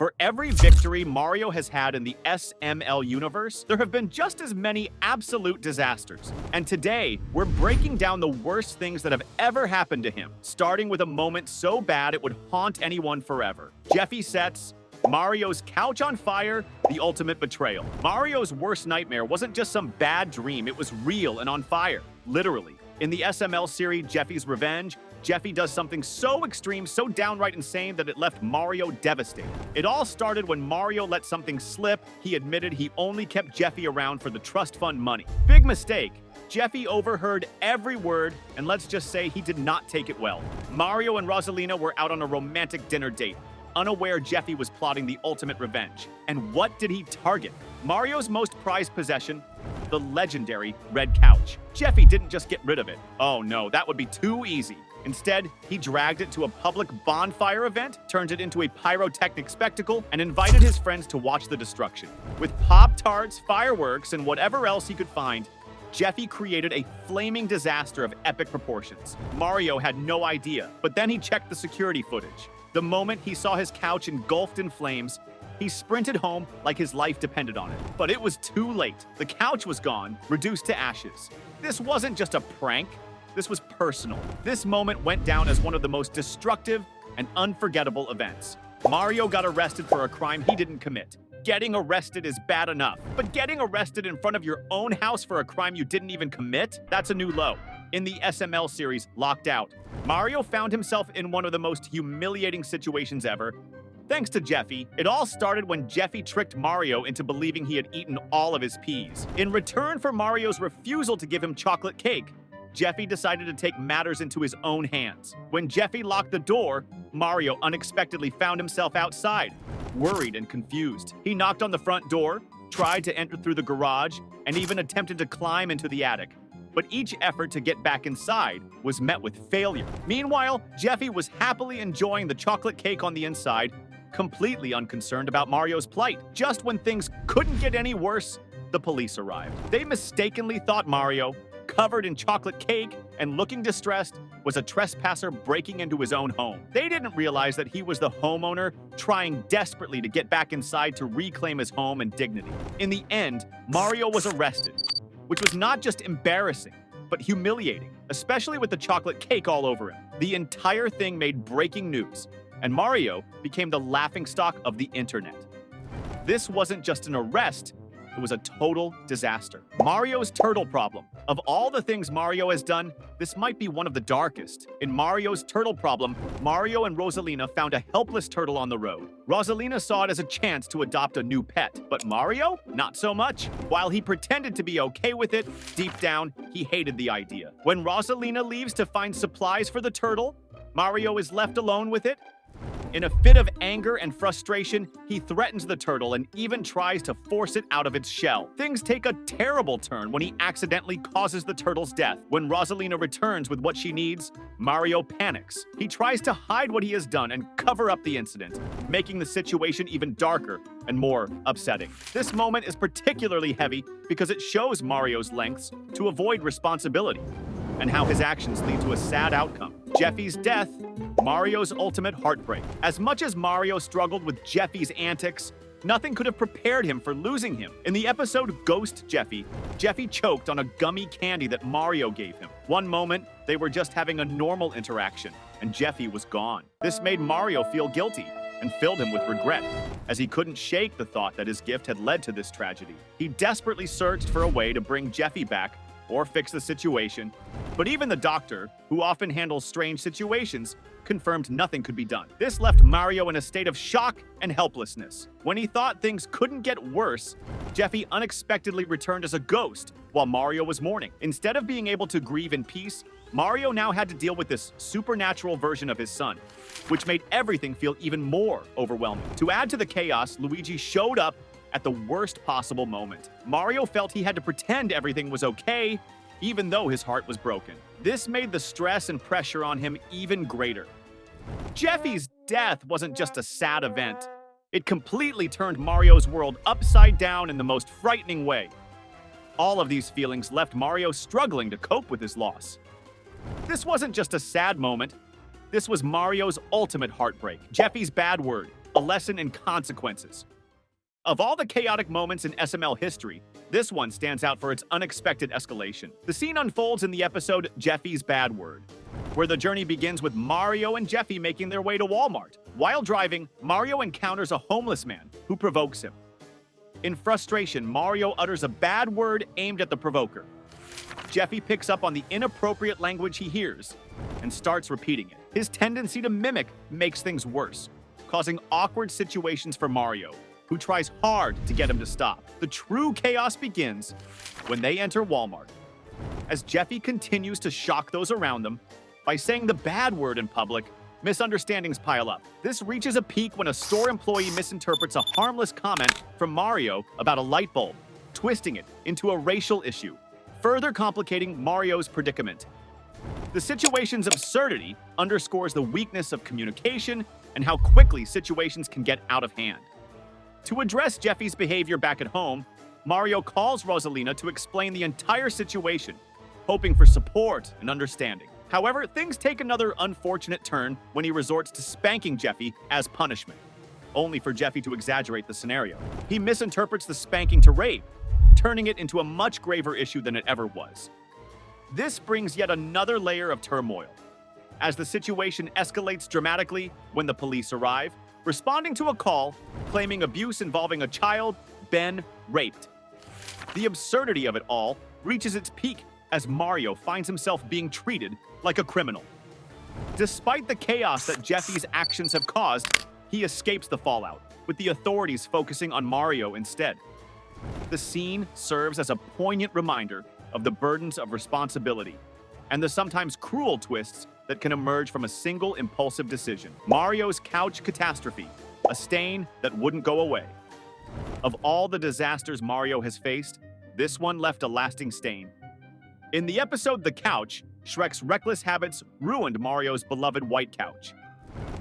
For every victory Mario has had in the SML universe, there have been just as many absolute disasters. And today, we're breaking down the worst things that have ever happened to him, starting with a moment so bad it would haunt anyone forever. Jeffy sets Mario's couch on fire, the ultimate betrayal. Mario's worst nightmare wasn't just some bad dream, it was real and on fire, literally. In the SML series Jeffy's Revenge, Jeffy does something so extreme, so downright insane that it left Mario devastated. It all started when Mario let something slip. He admitted he only kept Jeffy around for the trust fund money. Big mistake. Jeffy overheard every word, and let's just say he did not take it well. Mario and Rosalina were out on a romantic dinner date, unaware Jeffy was plotting the ultimate revenge. And what did he target? Mario's most prized possession, the legendary red couch. Jeffy didn't just get rid of it. Oh no, that would be too easy. Instead, he dragged it to a public bonfire event, turned it into a pyrotechnic spectacle, and invited his friends to watch the destruction. With Pop-Tarts, fireworks, and whatever else he could find, Jeffy created a flaming disaster of epic proportions. Mario had no idea, but then he checked the security footage. The moment he saw his couch engulfed in flames, he sprinted home like his life depended on it. But it was too late. The couch was gone, reduced to ashes. This wasn't just a prank. This was personal. This moment went down as one of the most destructive and unforgettable events. Mario got arrested for a crime he didn't commit. Getting arrested is bad enough, but getting arrested in front of your own house for a crime you didn't even commit? That's a new low. In the SML series, Locked Out, Mario found himself in one of the most humiliating situations ever. Thanks to Jeffy, it all started when Jeffy tricked Mario into believing he had eaten all of his peas. In return for Mario's refusal to give him chocolate cake, Jeffy decided to take matters into his own hands. When Jeffy locked the door, Mario unexpectedly found himself outside, worried and confused. He knocked on the front door, tried to enter through the garage, and even attempted to climb into the attic. But each effort to get back inside was met with failure. Meanwhile, Jeffy was happily enjoying the chocolate cake on the inside, completely unconcerned about Mario's plight. Just when things couldn't get any worse, the police arrived. They mistakenly thought Mario, covered in chocolate cake and looking distressed, was a trespasser breaking into his own home. They didn't realize that he was the homeowner trying desperately to get back inside to reclaim his home and dignity. In the end, Mario was arrested, which was not just embarrassing, but humiliating, especially with the chocolate cake all over him. The entire thing made breaking news, and Mario became the laughingstock of the internet. This wasn't just an arrest, it was a total disaster. Mario's turtle problem. Of all the things Mario has done, this might be one of the darkest. In Mario's turtle problem, Mario and Rosalina found a helpless turtle on the road. Rosalina saw it as a chance to adopt a new pet, but Mario? Not so much. While he pretended to be okay with it, deep down, he hated the idea. When Rosalina leaves to find supplies for the turtle, Mario is left alone with it. In a fit of anger and frustration, he threatens the turtle and even tries to force it out of its shell. Things take a terrible turn when he accidentally causes the turtle's death. When Rosalina returns with what she needs, Mario panics. He tries to hide what he has done and cover up the incident, making the situation even darker and more upsetting. This moment is particularly heavy because it shows Mario's lengths to avoid responsibility and how his actions lead to a sad outcome. Jeffy's death, Mario's ultimate heartbreak. As much as Mario struggled with Jeffy's antics, nothing could have prepared him for losing him. In the episode Ghost Jeffy, Jeffy choked on a gummy candy that Mario gave him. One moment, they were just having a normal interaction, and Jeffy was gone. This made Mario feel guilty and filled him with regret, as he couldn't shake the thought that his gift had led to this tragedy. He desperately searched for a way to bring Jeffy back or fix the situation, but even the doctor, who often handles strange situations, confirmed nothing could be done. This left Mario in a state of shock and helplessness. When he thought things couldn't get worse, Jeffy unexpectedly returned as a ghost while Mario was mourning. Instead of being able to grieve in peace, Mario now had to deal with this supernatural version of his son, which made everything feel even more overwhelming. To add to the chaos, Luigi showed up at the worst possible moment. Mario felt he had to pretend everything was okay, even though his heart was broken. This made the stress and pressure on him even greater. Jeffy's death wasn't just a sad event. It completely turned Mario's world upside down in the most frightening way. All of these feelings left Mario struggling to cope with his loss. This wasn't just a sad moment. This was Mario's ultimate heartbreak. Jeffy's bad word, a lesson in consequences. Of all the chaotic moments in SML history, this one stands out for its unexpected escalation. The scene unfolds in the episode Jeffy's Bad Word, where the journey begins with Mario and Jeffy making their way to Walmart. While driving, Mario encounters a homeless man who provokes him. In frustration, Mario utters a bad word aimed at the provoker. Jeffy picks up on the inappropriate language he hears and starts repeating it. His tendency to mimic makes things worse, causing awkward situations for Mario, who tries hard to get him to stop. The true chaos begins when they enter Walmart, as Jeffy continues to shock those around them by saying the bad word in public. Misunderstandings pile up. This reaches a peak when a store employee misinterprets a harmless comment from Mario about a light bulb, twisting it into a racial issue, further complicating Mario's predicament. The situation's absurdity underscores the weakness of communication and how quickly situations can get out of hand. To address Jeffy's behavior back at home, Mario calls Rosalina to explain the entire situation, hoping for support and understanding. However, things take another unfortunate turn when he resorts to spanking Jeffy as punishment, only for Jeffy to exaggerate the scenario. He misinterprets the spanking to rape, turning it into a much graver issue than it ever was. This brings yet another layer of turmoil, as the situation escalates dramatically when the police arrive, responding to a call claiming abuse involving a child been raped. The absurdity of it all reaches its peak as Mario finds himself being treated like a criminal. Despite the chaos that Jeffy's actions have caused, he escapes the fallout, with the authorities focusing on Mario instead. The scene serves as a poignant reminder of the burdens of responsibility and the sometimes cruel twists that can emerge from a single impulsive decision. Mario's couch catastrophe, a stain that wouldn't go away. Of all the disasters Mario has faced, this one left a lasting stain. In the episode The Couch, Shrek's reckless habits ruined Mario's beloved white couch.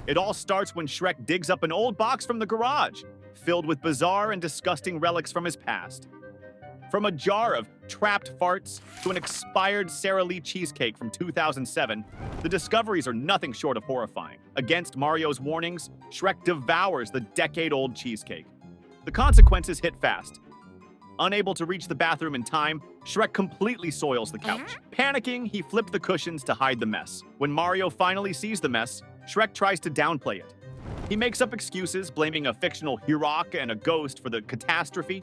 It all starts when Shrek digs up an old box from the garage, filled with bizarre and disgusting relics from his past. From a jar of trapped farts to an expired Sara Lee cheesecake from 2007, the discoveries are nothing short of horrifying. Against Mario's warnings, Shrek devours the decade-old cheesecake. The consequences hit fast. Unable to reach the bathroom in time, Shrek completely soils the couch. Panicking, he flipped the cushions to hide the mess. When Mario finally sees the mess, Shrek tries to downplay it. He makes up excuses, blaming a fictional Hirok and a ghost for the catastrophe.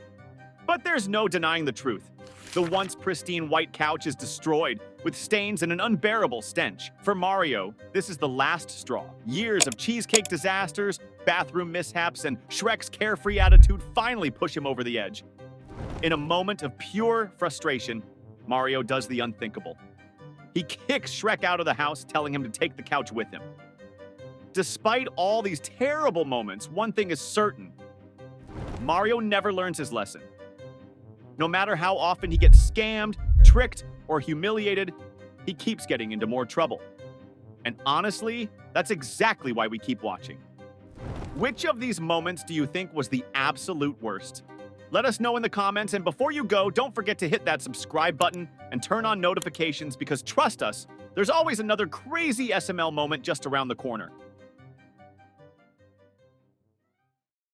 But there's no denying the truth. The once pristine white couch is destroyed, with stains and an unbearable stench. For Mario, this is the last straw. Years of cheesecake disasters, bathroom mishaps, and Shrek's carefree attitude finally push him over the edge. In a moment of pure frustration, Mario does the unthinkable. He kicks Shrek out of the house, telling him to take the couch with him. Despite all these terrible moments, one thing is certain. Mario never learns his lesson. No matter how often he gets scammed, tricked, or humiliated, he keeps getting into more trouble. And honestly, that's exactly why we keep watching. Which of these moments do you think was the absolute worst? Let us know in the comments, and before you go, don't forget to hit that subscribe button and turn on notifications because trust us, there's always another crazy SML moment just around the corner.